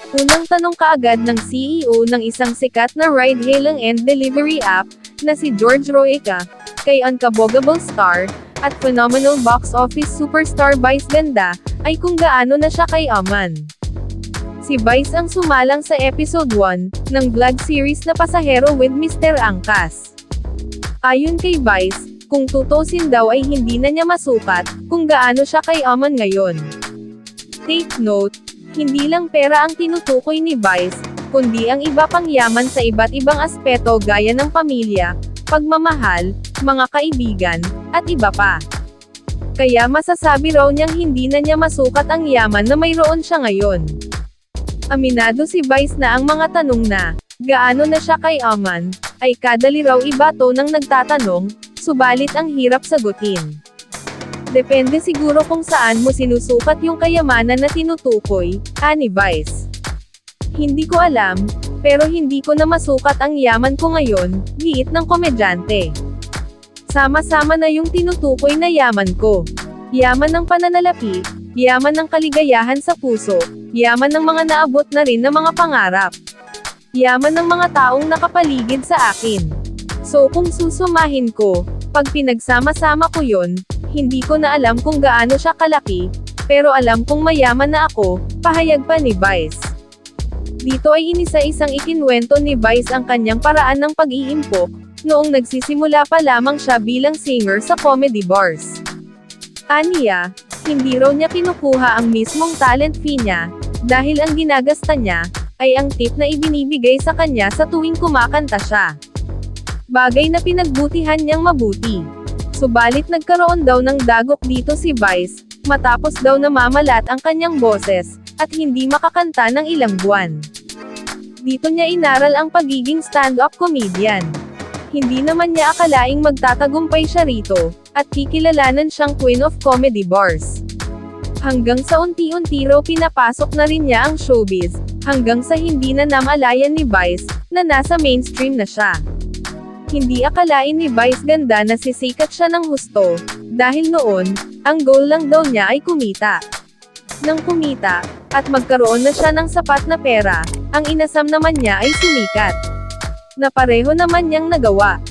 Unang tanong kaagad ng CEO ng isang sikat na ride-hailing and delivery app, na si George Roeca, kay unkabogable star, at phenomenal box office superstar Vice Ganda, ay kung gaano na siya kayaman. Si Vice ang sumalang sa episode 1, ng vlog series na Pasahero with Mr. Angkas. Ayon kay Vice, kung tutusin daw ay hindi na niya masukat, kung gaano siya kayaman ngayon. Take note, hindi lang pera ang tinutukoy ni Vice, kundi ang iba pang yaman sa iba't ibang aspeto gaya ng pamilya, pagmamahal, mga kaibigan, at iba pa. Kaya masasabi raw niyang hindi na niya masukat ang yaman na mayroon siya ngayon. Aminado si Vice na ang mga tanong na, gaano na siya kayaman, ay kadali raw ibato ng nagtatanong, subalit ang hirap sagutin. Depende siguro kung saan mo sinusukat yung kayamanan na tinutukoy, ani Vice. Hindi ko alam, pero hindi ko na masukat ang yaman ko ngayon, giit ng komedyante. Sama-sama na yung tinutukoy na yaman ko. Yaman ng pananalapi, yaman ng kaligayahan sa puso, yaman ng mga naabot na rin na mga pangarap. Yaman ng mga taong nakapaligid sa akin. So kung susumahin ko, pag pinagsama-sama ko yon, hindi ko na alam kung gaano siya kalaki, pero alam kong mayaman na ako, pahayag pa ni Vice. Dito ay inisa-isang ikinwento ni Vice ang kanyang paraan ng pag-iimpok, noong nagsisimula pa lamang siya bilang singer sa comedy bars. Aniya, hindi raw niya kinukuha ang mismong talent fee niya, dahil ang ginagasta niya, ay ang tip na ibinibigay sa kanya sa tuwing kumakanta siya. Bagay na pinagbutihan niyang mabuti. Subalit nagkaroon daw ng dagok dito si Vice, matapos daw namamalat ang kanyang boses, at hindi makakanta ng ilang buwan. Dito niya inaral ang pagiging stand-up comedian. Hindi naman niya akalaing magtatagumpay siya rito, at kikilalanan siyang queen of comedy bars. Hanggang sa unti-unti raw pinapasok na rin niya ang showbiz, hanggang sa hindi na namalayan ni Vice, na nasa mainstream na siya. Hindi akalain ni Vice Ganda na sisikat siya ng husto, dahil noon, ang goal lang daw niya ay kumita. Nang kumita, at magkaroon na siya ng sapat na pera, ang inasam naman niya ay sumikat. Na pareho naman niyang nagawa.